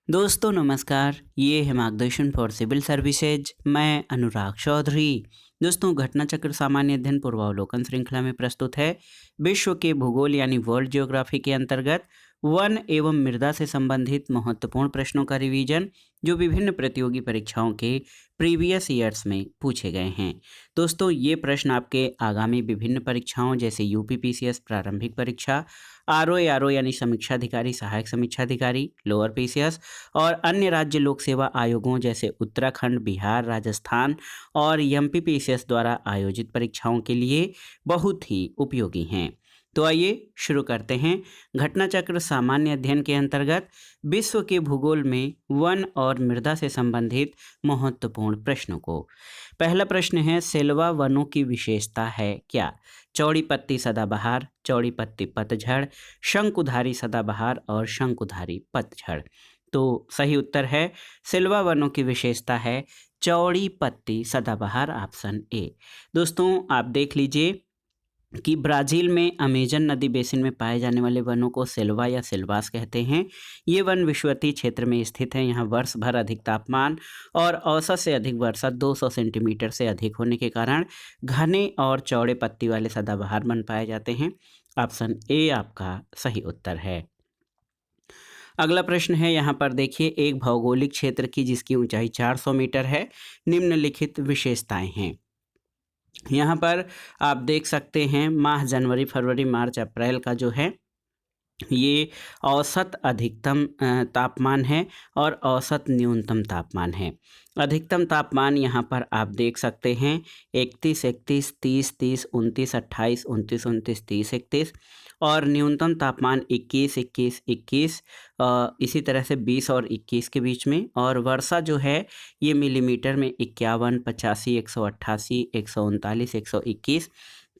दोस्तों नमस्कार, ये है मार्गदर्शन फॉर सिविल सर्विसेज। मैं अनुराग चौधरी। दोस्तों, घटना चक्र सामान्य अध्ययन पूर्वावलोकन श्रृंखला में प्रस्तुत है। विश्व के भूगोल यानी वर्ल्ड ज्योग्राफी के अंतर्गत वन एवं मृदा से संबंधित महत्वपूर्ण प्रश्नों का रिवीजन, जो विभिन्न प्रतियोगी परीक्षाओं के प्रीवियस ईयर्स में पूछे गए हैं। दोस्तों, ये प्रश्न आपके आगामी विभिन्न परीक्षाओं जैसे यूपीपीसीएस प्रारंभिक परीक्षा, आरओ यानी समीक्षाधिकारी सहायक समीक्षाधिकारी लोअर पीसीएस और अन्य राज्य लोक सेवा आयोगों जैसे उत्तराखंड, बिहार, राजस्थान और एमपीपीसीएस द्वारा आयोजित परीक्षाओं के लिए बहुत ही उपयोगी हैं। तो आइए शुरू करते हैं घटना चक्र सामान्य अध्ययन के अंतर्गत विश्व के भूगोल में वन और मृदा से संबंधित महत्वपूर्ण प्रश्नों को। पहला प्रश्न है, सेल्वा वनों की विशेषता है क्या? चौड़ी पत्ती सदाबहार, चौड़ी पत्ती पतझड़, शंकुधारी सदाबहार और शंकुधारी पतझड़। तो सही उत्तर है, सिल्वा वनों की विशेषता है चौड़ी पत्ती सदाबहार, ऑप्शन ए। दोस्तों, आप देख लीजिए कि ब्राज़ील में अमेजन नदी बेसिन में पाए जाने वाले वनों को सेल्वा या सिल्वास कहते हैं। ये वन विषुवतीय क्षेत्र में स्थित है। यहाँ वर्ष भर अधिक तापमान और औसत से अधिक वर्षा 200 सेंटीमीटर से अधिक होने के कारण घने और चौड़े पत्ती वाले सदाबहार वन पाए जाते हैं। ऑप्शन ए आपका सही उत्तर है। अगला प्रश्न है, यहाँ पर देखिए, एक भौगोलिक क्षेत्र की जिसकी ऊंचाई 400 मीटर है, निम्नलिखित विशेषताएं हैं। यहाँ पर आप देख सकते हैं माह जनवरी, फरवरी, मार्च, अप्रैल का जो है ये औसत अधिकतम तापमान है और औसत न्यूनतम तापमान है। अधिकतम तापमान यहाँ पर आप देख सकते हैं 31, 31, 30, 30, 29, 28, 29, 29, 30, 31 और न्यूनतम तापमान 21, 21, 21, इसी तरह से 20 और 21 के बीच में। और वर्षा जो है ये मिलीमीटर में 51, 85, 188, 139, 121।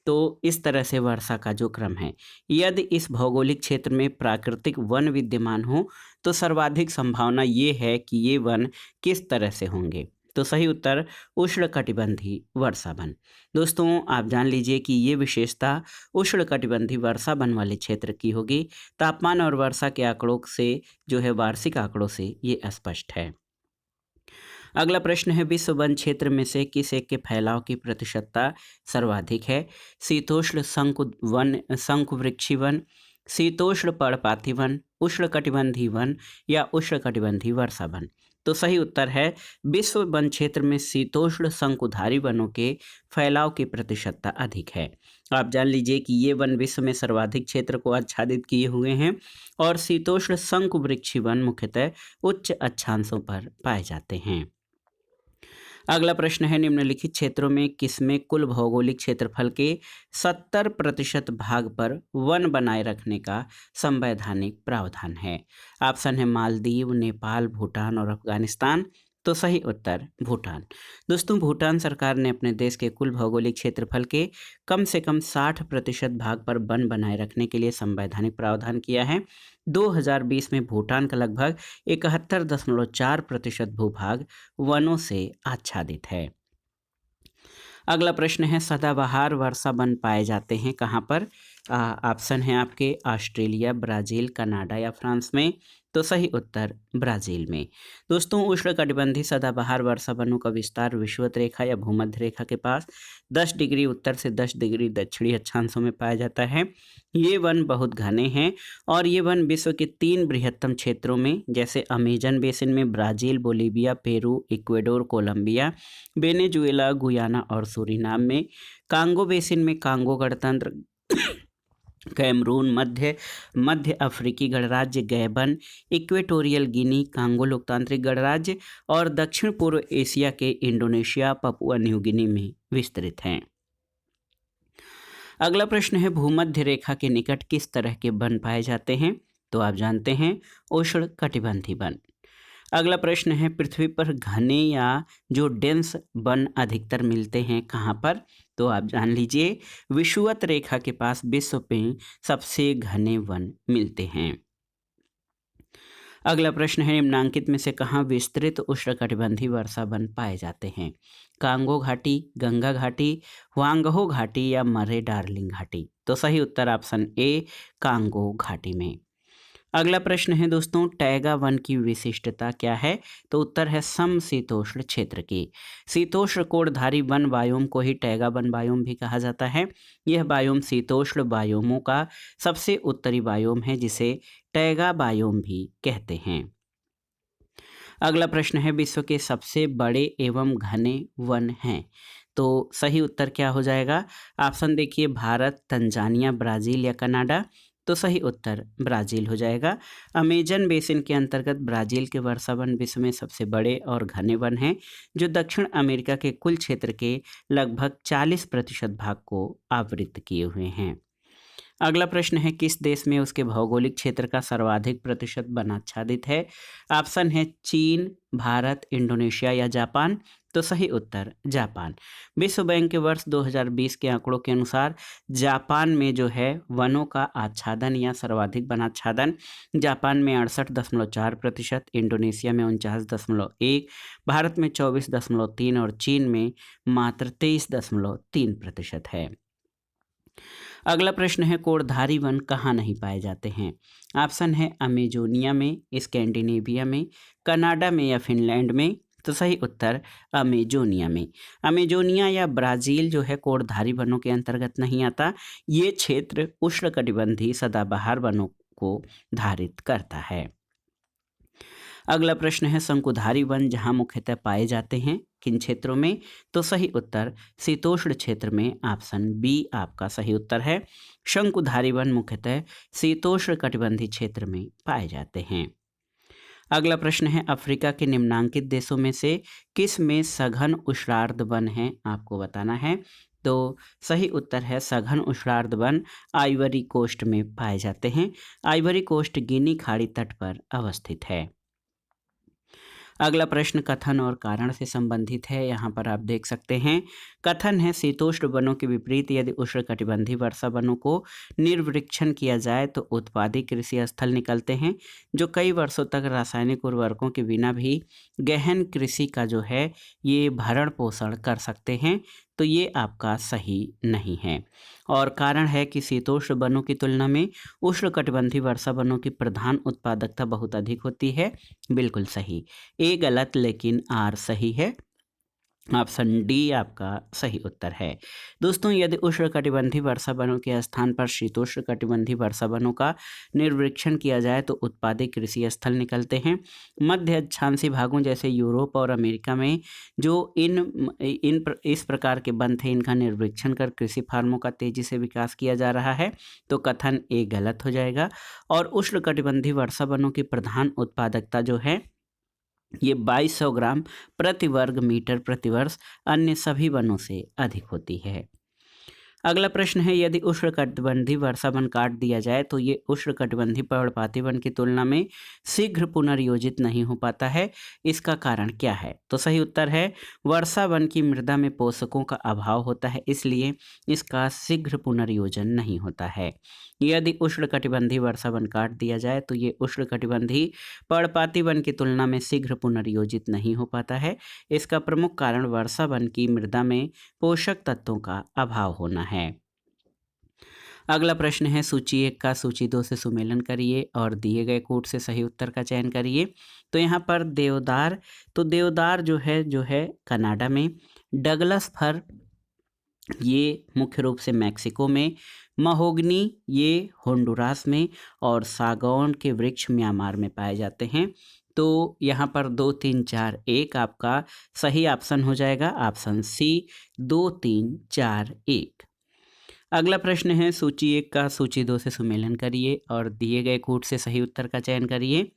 तो इस तरह से वर्षा का जो क्रम है, यदि इस भौगोलिक क्षेत्र में प्राकृतिक वन विद्यमान हो तो सर्वाधिक संभावना ये है कि ये वन किस तरह से होंगे। तो सही उत्तर उष्णकटिबंधीय वर्षा वन। दोस्तों, आप जान लीजिए कि ये विशेषता उष्णकटिबंधीय वर्षा वन वाले क्षेत्र की होगी। तापमान और वर्षा के आंकड़ों से जो है, वार्षिक आंकड़ों से ये स्पष्ट है। अगला प्रश्न है, विश्व वन क्षेत्र में से किस एक के फैलाव की प्रतिशतता सर्वाधिक है? शीतोष्ण शंकुवृक्षी वन, शीतोष्ण पर्णपाती वन, उष्णकटिबंधीय वन या उष्णकटिबंधीय वर्षा वन। तो सही उत्तर है, विश्व वन क्षेत्र में शीतोष्ण शंकुधारी वनों के फैलाव की प्रतिशतता अधिक है। आप जान लीजिए कि ये वन विश्व में सर्वाधिक क्षेत्र को आच्छादित किए हुए हैं और शीतोष्ण शंकुवृक्षी वन मुख्यतः उच्च अक्षांशों पर पाए जाते हैं। अगला प्रश्न है, निम्नलिखित क्षेत्रों में किसमें कुल भौगोलिक क्षेत्रफल के 70% भाग पर वन बनाए रखने का संवैधानिक प्रावधान है? ऑप्शन है मालदीव, नेपाल, भूटान और अफगानिस्तान। तो सही उत्तर भूटान। दोस्तों, भूटान सरकार ने अपने देश के कुल भौगोलिक क्षेत्रफल के कम से कम 60% भाग पर वन बनाए रखने के लिए संवैधानिक प्रावधान किया है। 2020 में भूटान का लगभग 71.4% भूभाग वनों से आच्छादित है। अगला प्रश्न है, सदाबहार वर्षा वन पाए जाते हैं कहाँ पर? ऑप्शन है आपके ऑस्ट्रेलिया, ब्राज़ील, कनाडा या फ्रांस में। तो सही उत्तर ब्राज़ील में। दोस्तों, उष्णकटिबंधीय सदाबहार वर्षा वनों का विस्तार विषुवत रेखा या भूमध्य रेखा के पास 10 डिग्री उत्तर से 10 डिग्री दक्षिणी अक्षांशों में पाया जाता है। ये वन बहुत घने हैं और ये वन विश्व के 3 बृहत्तम क्षेत्रों में जैसे अमेजन बेसिन में Brazil, Bolivia, Peru, Ecuador, Colombia, Venezuela, Guyana और सूरीनाम में, कांगो बेसिन में कांगो गणतंत्र, कैमरून, मध्य अफ्रीकी गणराज्य गैबन, इक्वेटोरियल गिनी, कांगो लोकतांत्रिक गणराज्य और दक्षिण पूर्व एशिया के इंडोनेशिया, पपुआ न्यू गिनी में विस्तृत हैं। अगला प्रश्न है, भूमध्य रेखा के निकट किस तरह के वन पाए जाते हैं? तो आप जानते हैं उष्ण कटिबंधीय वन। अगला प्रश्न है, पृथ्वी पर घने या जो डेंस वन अधिकतर मिलते हैं कहाँ पर? तो आप जान लीजिए, विषुवत रेखा के पास विश्व में सबसे घने वन मिलते हैं। अगला प्रश्न है, निम्नांकित में से कहाँ विस्तृत उष्णकटिबंधीय वर्षा वन पाए जाते हैं? कांगो घाटी, गंगा घाटी, हुआंगहो घाटी या मरे डार्लिंग घाटी। तो सही उत्तर ऑप्शन ए, कांगो घाटी में। अगला प्रश्न है दोस्तों, टैगा वन की विशिष्टता क्या है? तो उत्तर है समशीतोष्ण क्षेत्र की। शीतोष्ण कोणधारी वन बायोम को ही टैगा वन बायोम भी कहा जाता है। यह बायोम शीतोष्ण बायोमों का सबसे उत्तरी बायोम है, जिसे टैगा बायोम भी कहते हैं। अगला प्रश्न है, विश्व के सबसे बड़े एवं घने वन हैं? तो सही उत्तर क्या हो जाएगा? ऑप्शन देखिए, भारत, तंजानिया, ब्राज़ील या कनाडा। तो सही उत्तर ब्राज़ील हो जाएगा। अमेजन बेसिन के अंतर्गत ब्राज़ील के वर्षा वन विश्व में सबसे बड़े और घने वन हैं, जो दक्षिण अमेरिका के कुल क्षेत्र के लगभग 40% भाग को आवृत किए हुए हैं। अगला प्रश्न है, किस देश में उसके भौगोलिक क्षेत्र का सर्वाधिक प्रतिशत वन आच्छादित है? ऑप्शन है चीन, भारत, इंडोनेशिया या जापान। तो सही उत्तर जापान। विश्व बैंक के वर्ष 2020 के आंकड़ों के अनुसार जापान में जो है वनों का आच्छादन या सर्वाधिक वनाच्छादन जापान में 68.4%, इंडोनेशिया में 49.1%, भारत में 24.3% और चीन में मात्र 23.3% है। अगला प्रश्न है, कोणधारी वन कहाँ नहीं पाए जाते हैं? ऑप्शन है अमेजोनिया में, स्कैंडिनेविया में, कनाडा में या फिनलैंड में। तो सही उत्तर अमेजोनिया में। अमेजोनिया या ब्राज़ील जो है कोणधारी वनों के अंतर्गत नहीं आता। ये क्षेत्र उष्णकटिबंधीय सदाबहार वनों को धारित करता है। अगला प्रश्न है, शंकुधारी वन जहाँ मुख्यतः पाए जाते हैं किन क्षेत्रों में? तो सही उत्तर शीतोष्ण क्षेत्र में। ऑप्शन बी आपका सही उत्तर है। शंकुधारी वन मुख्यतः शीतोष्ण कटिबंधीय क्षेत्र में पाए जाते हैं। अगला प्रश्न है, अफ्रीका के निम्नांकित देशों में से किस में सघन उष्णार्ध वन है? आपको बताना है। तो सही उत्तर है सघन उष्णार्ध वन आइवरी कोस्ट में पाए जाते हैं। आइवरी कोस्ट गिनी खाड़ी तट पर अवस्थित है। अगला प्रश्न कथन और कारण से संबंधित है। यहाँ पर आप देख सकते हैं, कथन है शीतोष्ण वनों के विपरीत यदि उष्णकटिबंधीय वर्षा वनों को निर्वृक्षण किया जाए तो उत्पादी कृषि स्थल निकलते हैं, जो कई वर्षों तक रासायनिक उर्वरकों के बिना भी गहन कृषि का जो है ये भरण पोषण कर सकते हैं। तो ये आपका सही नहीं है। और कारण है कि शीतोष्ण वनों की तुलना में उष्णकटिबंधीय वर्षा वनों की प्रधान उत्पादकता बहुत अधिक होती है। बिल्कुल सही। ए गलत लेकिन आर सही है। ऑप्शन डी आपका सही उत्तर है। दोस्तों, यदि उष्णकटिबंधीय वर्षा वनों के स्थान पर शीतोष्ण कटिबंधीय वर्षा वनों का निर्वृक्षण किया जाए तो उत्पादित कृषि स्थल निकलते हैं। मध्य अक्षांशीय भागों जैसे यूरोप और अमेरिका में जो इस प्रकार के वन थे, इनका निर्वृक्षण कर कृषि फार्मों का तेजी से विकास किया जा रहा है। तो कथन ए गलत हो जाएगा। और उष्णकटिबंधीय वर्षा वनों की प्रधान उत्पादकता जो है ये 2200 ग्राम प्रति वर्ग मीटर प्रति वर्ष अन्य सभी वनों से अधिक होती है। अगला प्रश्न है, यदि उष्णकटिबंधीय वर्षा वन काट दिया जाए तो ये उष्णकटिबंधीय पर्णपाती वन की तुलना में शीघ्र पुनर्योजित नहीं हो पाता है। इसका कारण क्या है? तो सही उत्तर है वर्षा वन की मृदा में पोषकों का अभाव होता है, इसलिए इसका शीघ्र पुनर्योजन नहीं होता है। यदि उष्णकटिबंधीय वर्षा वन काट दिया जाए तो ये उष्णकटिबंधीय पर्णपाती वन की तुलना में शीघ्र पुनर्योजित नहीं हो पाता है। इसका प्रमुख कारण वर्षा वन की मृदा में पोषक तत्वों का अभाव होना है। अगला प्रश्न है, सूची 1 का सूची 2 से सुमेलन करिए और दिए गए कोड से सही उत्तर का चयन करिए। तो यहाँ पर देवदार, तो देवदार जो है कनाडा में, डगलस फर ये मुख्य रूप से मैक्सिको में, महोगनी ये होंडुरास में और सागौन के वृक्ष म्यांमार में पाए जाते हैं। तो यहाँ पर 2 3 4 1 आपका सही ऑप्शन हो जाएगा। Option C 2 3 4 1। अगला प्रश्न है, सूची 1 का सूची 2 से सुमेलन करिए और दिए गए कोड से सही उत्तर का चयन करिए।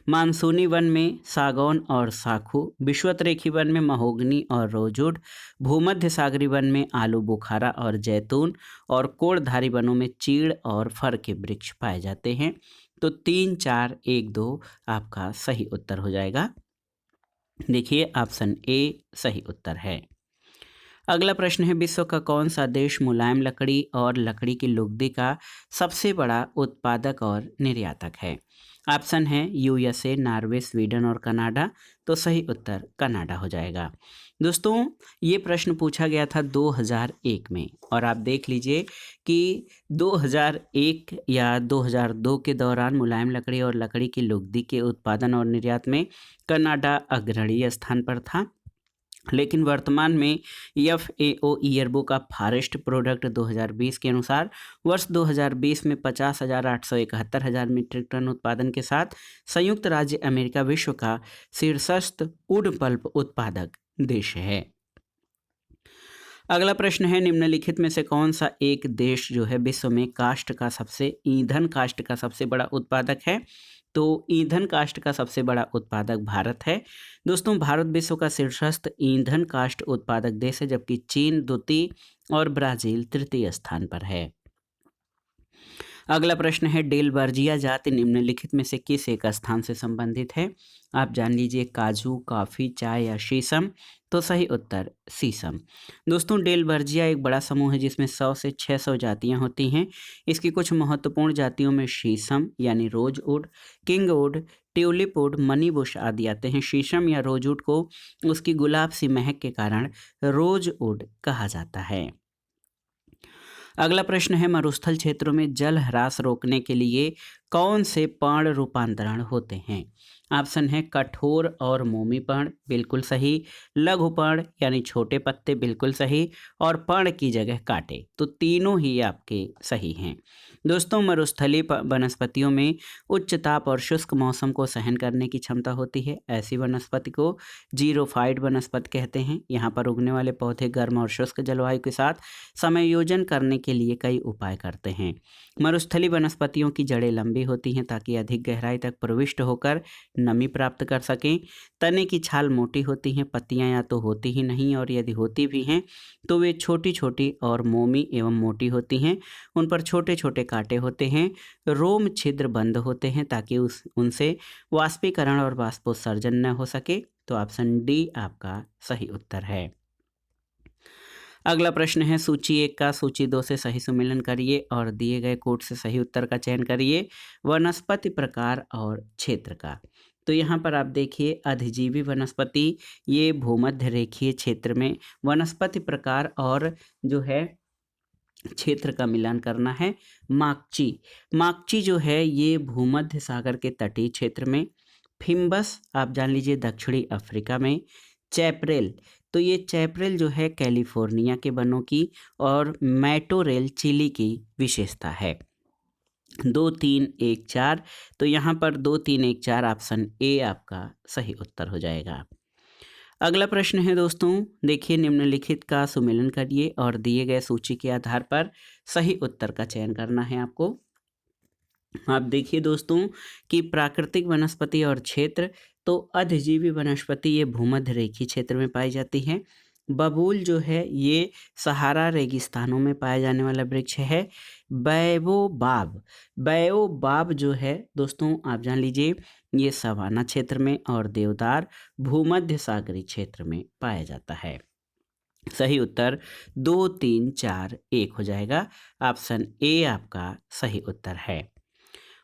मानसूनी वन में सागौन और साखू, विषुवतरेखी वन में महोगनी और रोजवुड, भूमध्य सागरी वन में आलू बुखारा और जैतून और कोणधारी वनों में चीड़ और फर के वृक्ष पाए जाते हैं। तो 3 4 1 2 आपका सही उत्तर हो जाएगा। देखिए ऑप्शन ए सही उत्तर है। अगला प्रश्न है, विश्व का कौन सा देश मुलायम लकड़ी और लकड़ी की लुगदी का सबसे बड़ा उत्पादक और निर्यातक है? ऑप्शन है यूएसए, नॉर्वे, स्वीडन और कनाडा। तो सही उत्तर कनाडा हो जाएगा। दोस्तों ये प्रश्न पूछा गया था 2001 में, और आप देख लीजिए कि 2001 या 2002 के दौरान मुलायम लकड़ी और लकड़ी की लुगदी के उत्पादन और निर्यात में कनाडा अग्रणी स्थान पर था। लेकिन वर्तमान में FAO yearbook of forest product 2020 के अनुसार वर्ष 2020 में 50,871 मीट्रिक टन उत्पादन के साथ संयुक्त राज्य अमेरिका विश्व का शीर्षस्थ वुड पल्प उत्पादक देश है। अगला प्रश्न है, निम्नलिखित में से कौन सा एक देश जो है विश्व में ईंधन काष्ठ का सबसे बड़ा उत्पादक है? तो ईंधन काष्ठ का सबसे बड़ा उत्पादक भारत है। दोस्तों भारत विश्व का शीर्षस्थ ईंधन काष्ठ उत्पादक देश है, जबकि चीन द्वितीय और ब्राजील तृतीय स्थान पर है। अगला प्रश्न है, डेलबर्जिया जाति निम्नलिखित में से किस एक स्थान से संबंधित है? आप जान लीजिए, काजू, कॉफ़ी, चाय या शीशम। तो सही उत्तर शीशम। दोस्तों डेलबर्जिया एक बड़ा समूह है जिसमें 100 से 600 जातियां होती हैं। इसकी कुछ महत्वपूर्ण जातियों में शीशम यानी रोजवुड, किंगवुड, ट्यूलिपवुड, मनी बुश आदि आते हैं। शीशम या रोजवुड को उसकी गुलाब सी महक के कारण रोजवुड कहा जाता है। अगला प्रश्न है, मरुस्थल क्षेत्रों में जल ह्रास रोकने के लिए कौन से पर्ण रूपांतरण होते हैं? ऑप्शन है कठोर और मोमी पर्ण, बिल्कुल सही। लघु पर्ण यानी छोटे पत्ते, बिल्कुल सही। और पर्ण की जगह कांटे, तो तीनों ही आपके सही हैं। दोस्तों मरुस्थलीय वनस्पतियों में उच्च ताप और शुष्क मौसम को सहन करने की क्षमता होती है। ऐसी वनस्पति को जीरोफाइट वनस्पति कहते हैं। यहाँ पर उगने वाले पौधे गर्म और शुष्क जलवायु के साथ समायोजन करने के लिए कई उपाय करते हैं। मरुस्थलीय वनस्पतियों की जड़ें लंबी होती हैं ताकि अधिक गहराई तक प्रविष्ट होकर नमी प्राप्त कर सकें। तने की छाल मोटी होती हैं, पत्तियां या तो होती ही नहीं और यदि होती भी हैं तो वे छोटी छोटी और मोमी एवं मोटी होती हैं। उन पर छोटे छोटे कांटे होते हैं। रोम छिद्र बंद होते हैं ताकि उनसे वाष्पीकरण और वाष्पोत्सर्जन न हो सके। तो ऑप्शन डी आपका सही उत्तर है। अगला प्रश्न है, सूची 1 का सूची 2 से सही सुमेलन करिए और दिए गए कोड से सही उत्तर का चयन करिए वनस्पति प्रकार और क्षेत्र का। तो यहाँ पर आप देखिए, अधिजीवी वनस्पति ये भूमध्य रेखीय क्षेत्र में, वनस्पति प्रकार और जो है क्षेत्र का मिलान करना है माकची। माकची जो है ये भूमध्य सागर के तटीय क्षेत्र में। फिम्बस आप जान लीजिए दक्षिणी अफ्रीका में। चैपरेल, तो ये चैपरेल जो है कैलिफोर्निया के वनों की, और मैटोरेल चिली की विशेषता है। 2 3 1 4, तो यहाँ पर 2 3 1 4 ऑप्शन ए आपका सही उत्तर हो जाएगा। अगला प्रश्न है दोस्तों, देखिए निम्नलिखित का सुमेलन करिए और दिए गए सूची के आधार पर सही उत्तर का चयन करना है आपको। आप देखिए दोस्तों कि प्राकृतिक वनस्पति और क्षेत्र, तो अधिजीवी वनस्पति ये भूमध्य रेखीय क्षेत्र में पाई जाती है। बबूल जो है ये सहारा रेगिस्तानों में पाया जाने वाला वृक्ष है। बैओबाब, बैओबाब जो है दोस्तों आप जान लीजिए ये सवाना क्षेत्र में, और देवदार भूमध्य सागरीय क्षेत्र में पाया जाता है। सही उत्तर 2 3 4 1 हो जाएगा। ऑप्शन ए आपका सही उत्तर है।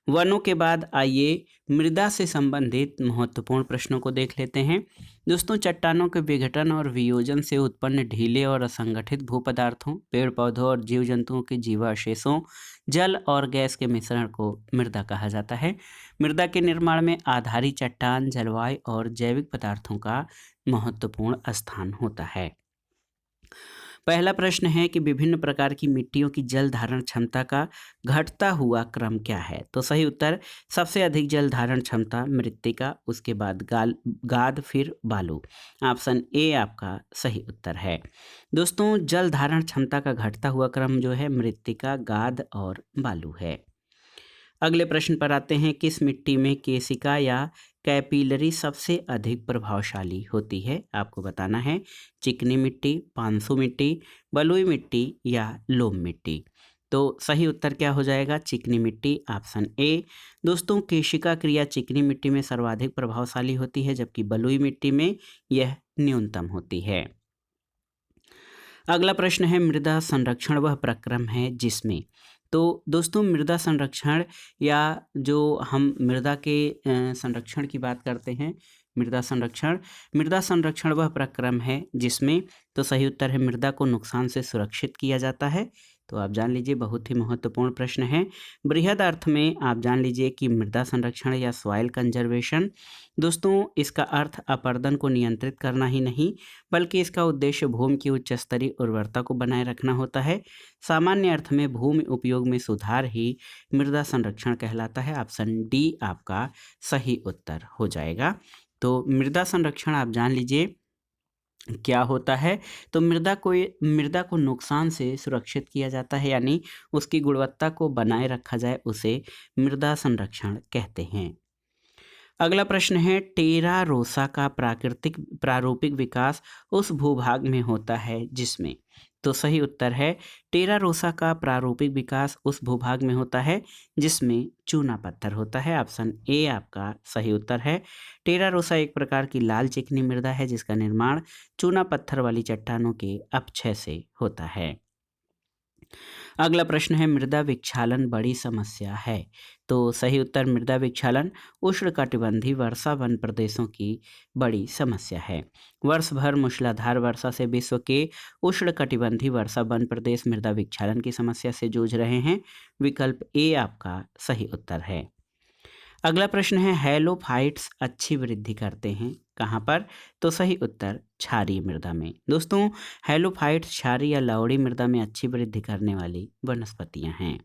वनों के बाद आइए मृदा से संबंधित महत्वपूर्ण प्रश्नों को देख लेते हैं। दोस्तों चट्टानों के विघटन और वियोजन से उत्पन्न ढीले और असंगठित भूपदार्थों, पेड़ पौधों और जीव जंतुओं के जीवावशेषों, जल और गैस के मिश्रण को मृदा कहा जाता है। मृदा के निर्माण में आधारी चट्टान, जलवायु और जैविक पदार्थों का महत्वपूर्ण स्थान होता है। पहला प्रश्न है कि विभिन्न प्रकार की मिट्टियों की जल धारण क्षमता का घटता हुआ क्रम क्या है? तो सही उत्तर सबसे अधिक जल धारण क्षमता मृत्तिका, उसके बाद गाद, फिर बालू। ऑप्शन ए आपका सही उत्तर है। दोस्तों जल धारण क्षमता का घटता हुआ क्रम जो है मृत्तिका, गाद और बालू है। अगले प्रश्न पर आते हैं, किस मिट्टी में केशिका या कैपिलरी सबसे अधिक प्रभावशाली होती है? आपको बताना है। चिकनी मिट्टी, पानसु मिट्टी, बलुई मिट्टी या लोम मिट्टी। तो सही उत्तर क्या हो जाएगा? चिकनी मिट्टी, ऑप्शन ए। दोस्तों केशिका क्रिया चिकनी मिट्टी में सर्वाधिक प्रभावशाली होती है, जबकि बलुई मिट्टी में यह न्यूनतम होती है। अगला प्रश्न है, मृदा संरक्षण वह प्रक्रम है जिसमें तो दोस्तों मृदा संरक्षण या जो हम मृदा के संरक्षण की बात करते हैं, मृदा संरक्षण वह प्रक्रम है जिसमें, तो सही उत्तर है मृदा को नुकसान से सुरक्षित किया जाता है। तो आप जान लीजिए, बहुत ही महत्वपूर्ण प्रश्न है। बृहद अर्थ में आप जान लीजिए कि मृदा संरक्षण या सॉइल कंजर्वेशन, दोस्तों इसका अर्थ अपरदन को नियंत्रित करना ही नहीं, बल्कि इसका उद्देश्य भूमि की उच्च स्तरीय उर्वरता को बनाए रखना होता है। सामान्य अर्थ में भूमि उपयोग में सुधार ही मृदा संरक्षण कहलाता है। ऑप्शन डी आपका सही उत्तर हो जाएगा। तो मृदा संरक्षण आप जान लीजिए क्या होता है। तो मृदा को नुकसान से सुरक्षित किया जाता है, यानी उसकी गुणवत्ता को बनाए रखा जाए, उसे मृदा संरक्षण कहते हैं। अगला प्रश्न है, टेरा रोसा का प्रारूपिक विकास उस भूभाग में होता है जिसमें, तो सही उत्तर है टेरा रोसा का प्रारूपिक विकास उस भूभाग में होता है जिसमें चूना पत्थर होता है। ऑप्शन ए आपका सही उत्तर है। टेरा रोसा एक प्रकार की लाल चिकनी मृदा है जिसका निर्माण चूना पत्थर वाली चट्टानों के अपक्षय से होता है। अगला प्रश्न है, मृदा विक्षालन बड़ी समस्या है, तो सही उत्तर मृदा विक्षालन उष्णकटिबंधीय वर्षा वन प्रदेशों की बड़ी समस्या है। वर्ष भर मूसलाधार वर्षा से विश्व के उष्णकटिबंधीय वर्षा वन प्रदेश मृदा विक्षालन की समस्या से जूझ रहे हैं। विकल्प ए आपका सही उत्तर है। अगला प्रश्न है, हैलोफाइट्स अच्छी वृद्धि करते हैं कहाँ पर, तो सही उत्तर क्षारीय मृदा में। दोस्तों हैलोफाइट्स क्षारीय या लवणी मृदा में अच्छी वृद्धि करने वाली वनस्पतियां हैं।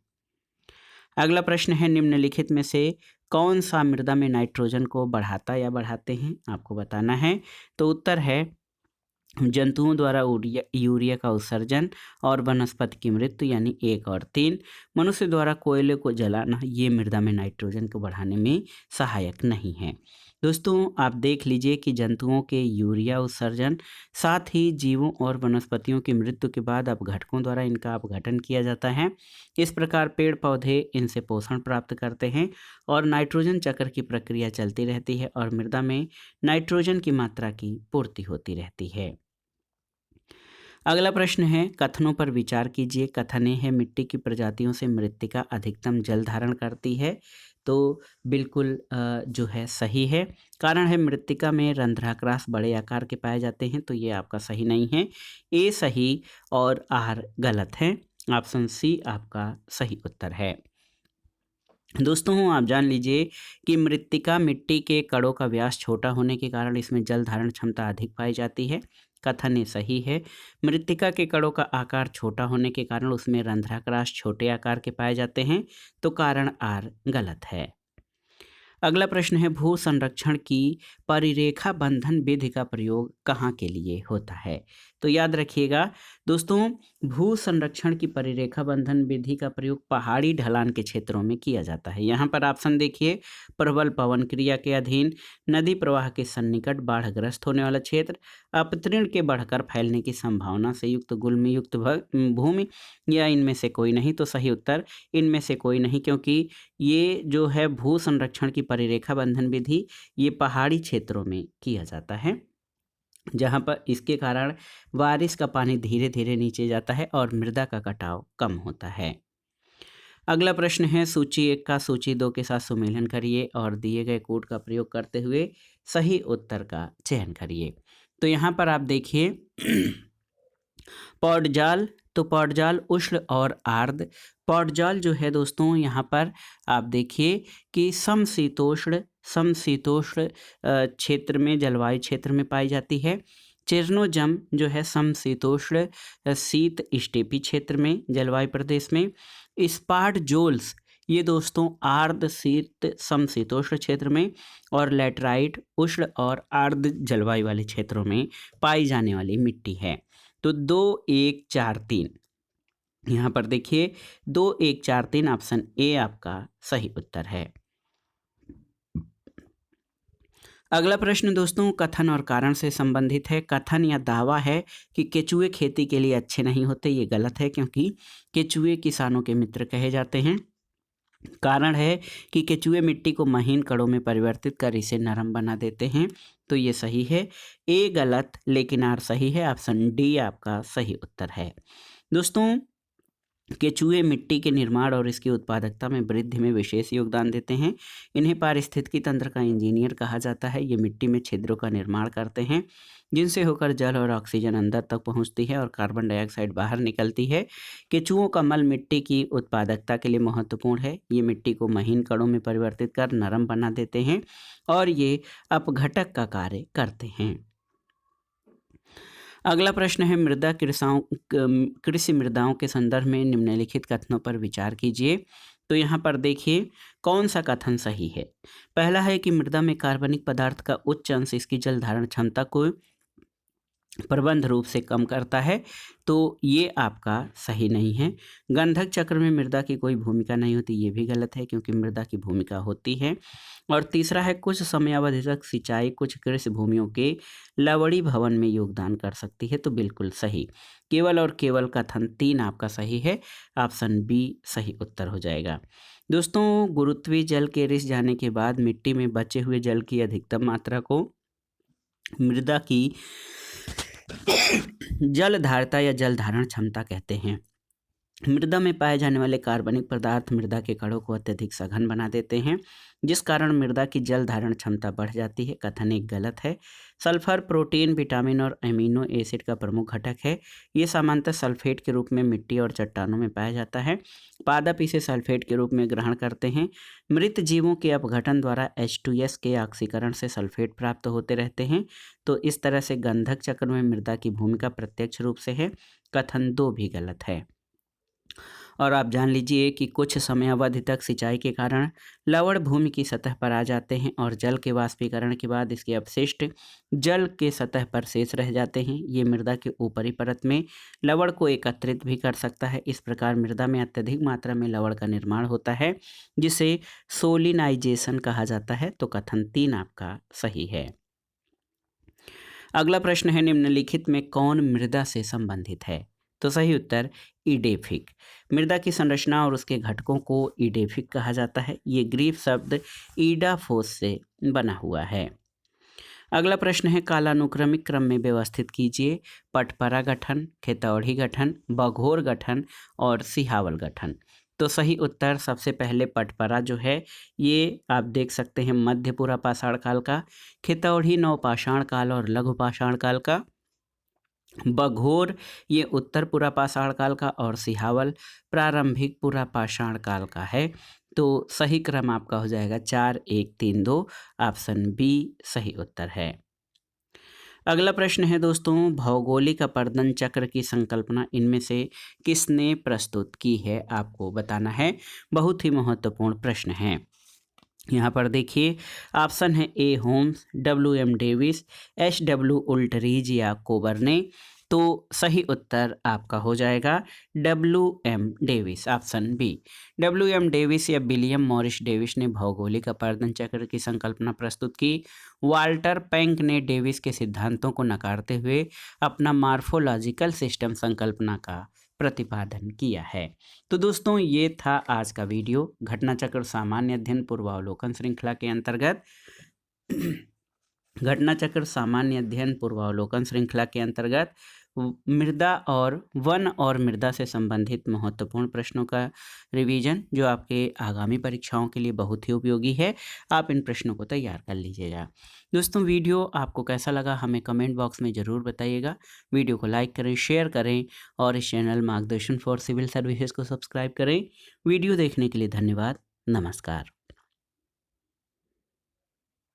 अगला प्रश्न है, निम्नलिखित में से कौन सा मृदा में नाइट्रोजन को बढ़ाता या बढ़ाते हैं, आपको बताना है। तो उत्तर है जंतुओं द्वारा यूरिया का उत्सर्जन और वनस्पति की मृत्यु, यानी 1 और 3। मनुष्य द्वारा कोयले को जलाना ये मृदा में नाइट्रोजन को बढ़ाने में सहायक नहीं है। दोस्तों आप देख लीजिए कि जंतुओं के यूरिया उत्सर्जन, साथ ही जीवों और वनस्पतियों की मृत्यु के बाद अपघटकों द्वारा इनका अपघटन किया जाता है। इस प्रकार पेड़ पौधे इनसे पोषण प्राप्त करते हैं और नाइट्रोजन चक्र की प्रक्रिया चलती रहती है और मृदा में नाइट्रोजन की मात्रा की पूर्ति होती रहती है। अगला प्रश्न है, कथनों पर विचार कीजिए। कथन है, मिट्टी की प्रजातियों से मृत्तिका अधिकतम जल धारण करती है, तो बिल्कुल जो है सही है। कारण है मृत्तिका में रंध्राक्रास बड़े आकार के पाए जाते हैं, तो ये आपका सही नहीं है। ए सही और आर गलत है। ऑप्शन सी आपका सही उत्तर है। दोस्तों आप जान लीजिए कि मृत्तिका मिट्टी के कणों का व्यास छोटा होने के कारण इसमें जल धारण क्षमता अधिक पाई जाती है। कथन ये सही है। मृत्तिका के कणों का आकार छोटा होने के कारण उसमें रंध्राक्रास छोटे आकार के पाए जाते हैं, तो कारण आर गलत है। अगला प्रश्न है, भू संरक्षण की परिरेखा बंधन विधि का प्रयोग कहाँ के लिए होता है। तो याद रखिएगा दोस्तों, भू संरक्षण की परिरेखा बंधन विधि का प्रयोग पहाड़ी ढलान के क्षेत्रों में किया जाता है। यहाँ पर ऑप्शन देखिए, प्रबल पवन क्रिया के अधीन, नदी प्रवाह के सन्निकट, बाढ़ग्रस्त होने वाला क्षेत्र, अपतृण के बढ़कर फैलने की संभावना से युक्त गुल्म युक्त भूमि, या इनमें से कोई नहीं। तो सही उत्तर इनमें से कोई नहीं, क्योंकि ये जो है भू संरक्षण की परिरेखा बंधन विधि ये पहाड़ी क्षेत्रों में किया जाता है, जहाँ पर इसके कारण बारिश का पानी धीरे धीरे नीचे जाता है और मृदा का कटाव कम होता है। अगला प्रश्न है, सूची 1 का सूची 2 के साथ सुमेलन करिए और दिए गए कोड का प्रयोग करते हुए सही उत्तर का चयन करिए। तो यहाँ पर आप देखिए पौडजाल, तो पौडजाल उष्ण और आर्द्र। पौडजाल जो है दोस्तों यहाँ पर आप देखिए कि समशीतोष्ण क्षेत्र में, जलवायु क्षेत्र में पाई जाती है। चेरनोजम जो है समशीतोष्ण शीत स्टेपी क्षेत्र में, जलवायु प्रदेश में। स्पार्टजोल्स ये दोस्तों आर्द्र शीत समशीतोष्ण क्षेत्र में, और लैटराइट उष्ण और आर्द्र जलवायु वाले क्षेत्रों में पाई जाने वाली मिट्टी है। तो 2 1 4 3 यहाँ पर देखिए 2 1 4 3 ऑप्शन ए आपका सही उत्तर है। अगला प्रश्न दोस्तों कथन और कारण से संबंधित है। कथन या दावा है कि केचुए खेती के लिए अच्छे नहीं होते, ये गलत है, क्योंकि केचुए किसानों के मित्र कहे जाते हैं। कारण है कि केचुए मिट्टी को महीन कणों में परिवर्तित कर इसे नरम बना देते हैं, तो ये सही है। ए गलत लेकिन आर सही है। ऑप्शन डी आपका सही उत्तर है। दोस्तों केचुए मिट्टी के निर्माण और इसकी उत्पादकता में वृद्धि में विशेष योगदान देते हैं। इन्हें पारिस्थितिकी तंत्र का इंजीनियर कहा जाता है। ये मिट्टी में छिद्रों का निर्माण करते हैं जिनसे होकर जल और ऑक्सीजन अंदर तक पहुंचती है और कार्बन डाइऑक्साइड बाहर निकलती है। केचुओं का मल मिट्टी की उत्पादकता के लिए महत्वपूर्ण है। ये मिट्टी को महीन कणों में परिवर्तित कर नरम बना देते हैं और ये अपघटक का कार्य करते हैं। अगला प्रश्न है कृषि मृदाओं के संदर्भ में निम्नलिखित कथनों पर विचार कीजिए। तो यहाँ पर देखिए कौन सा कथन सही है। पहला है कि मृदा में कार्बनिक पदार्थ का उच्च अंश इसकी जल धारण क्षमता को प्रबंध रूप से कम करता है, तो ये आपका सही नहीं है। गंधक चक्र में मृदा की कोई भूमिका नहीं होती, ये भी गलत है क्योंकि मृदा की भूमिका होती है। और तीसरा है कुछ समयावधि तक सिंचाई कुछ कृषि भूमियों के लवड़ी भवन में योगदान कर सकती है, तो बिल्कुल सही। केवल और केवल कथन 3 आपका सही है। ऑप्शन बी सही उत्तर हो जाएगा। दोस्तों, गुरुत्वीय जल के रिस जाने के बाद मिट्टी में बचे हुए जल की अधिकतम मात्रा को मृदा की जल धारता या जल धारण क्षमता कहते हैं। मृदा में पाए जाने वाले कार्बनिक पदार्थ मृदा के कणों को अत्यधिक सघन बना देते हैं, जिस कारण मृदा की जल धारण क्षमता बढ़ जाती है। कथन एक गलत है। सल्फर प्रोटीन, विटामिन और एमिनो एसिड का प्रमुख घटक है। ये सामान्यतः सल्फेट के रूप में मिट्टी और चट्टानों में पाया जाता है। पादप इसे सल्फेट के रूप में ग्रहण करते हैं। मृत जीवों के अपघटन द्वारा H2S के ऑक्सीकरण से सल्फेट प्राप्त होते रहते हैं। तो इस तरह से गंधक चक्र में मृदा की भूमिका प्रत्यक्ष रूप से है। कथन 2 भी गलत है। और आप जान लीजिए कि कुछ समयावधि तक सिंचाई के कारण लवण भूमि की सतह पर आ जाते हैं और जल के वाष्पीकरण के बाद इसके अपशिष्ट जल के सतह पर शेष रह जाते हैं। ये मृदा के ऊपरी परत में लवण को एकत्रित भी कर सकता है। इस प्रकार मृदा में अत्यधिक मात्रा में लवण का निर्माण होता है, जिसे सोलिनाइजेशन कहा जाता है। तो कथन 3 आपका सही है। अगला प्रश्न है निम्नलिखित में कौन मृदा से संबंधित है। तो सही उत्तर ईडेफिक। मृदा की संरचना और उसके घटकों को ईडेफिक कहा जाता है। ये ग्रीक शब्द ईडाफोस से बना हुआ है। अगला प्रश्न है कालानुक्रमिक क्रम में व्यवस्थित कीजिए। पटपरा गठन, खेतौड़ी गठन, बघोर गठन और सिहावल गठन। तो सही उत्तर सबसे पहले पटपरा जो है ये आप देख सकते हैं मध्य पुरा पाषाण काल का, खेतौड़ी नवपाषाण काल और लघु पाषाण काल का, बघोर ये उत्तर पुरा पाषाण काल का और सिहावल प्रारंभिक पुरा पाषाण काल का है। तो सही क्रम आपका हो जाएगा 4 1 3 2। ऑप्शन बी सही उत्तर है। अगला प्रश्न है दोस्तों भौगोलिक अपर्दन चक्र की संकल्पना इनमें से किसने प्रस्तुत की है, आपको बताना है। बहुत ही महत्वपूर्ण प्रश्न है। यहाँ पर देखिए ऑप्शन है ए होम्स, WM डेविस, SW उल्टरीज या कोबर ने। तो सही उत्तर आपका हो जाएगा WM Davis, option B. WM Davis या विलियम मॉरिस डेविस ने भौगोलिक अपर्दन चक्र की संकल्पना प्रस्तुत की। वाल्टर पैंक ने डेविस के सिद्धांतों को नकारते हुए अपना मार्फोलॉजिकल सिस्टम संकल्पना का प्रतिपादन किया है। तो दोस्तों ये था आज का वीडियो घटना चक्र सामान्य अध्ययन पूर्वावलोकन श्रृंखला के अंतर्गत घटना चक्र सामान्य अध्ययन पूर्वावलोकन श्रृंखला के अंतर्गत मृदा और वन और मृदा से संबंधित महत्वपूर्ण प्रश्नों का रिवीजन, जो आपके आगामी परीक्षाओं के लिए बहुत ही उपयोगी है। आप इन प्रश्नों को तैयार कर लीजिएगा। दोस्तों वीडियो आपको कैसा लगा हमें कमेंट बॉक्स में ज़रूर बताइएगा। वीडियो को लाइक करें, शेयर करें और इस चैनल मार्गदर्शन फॉर सिविल सर्विसेज को सब्सक्राइब करें। वीडियो देखने के लिए धन्यवाद। नमस्कार।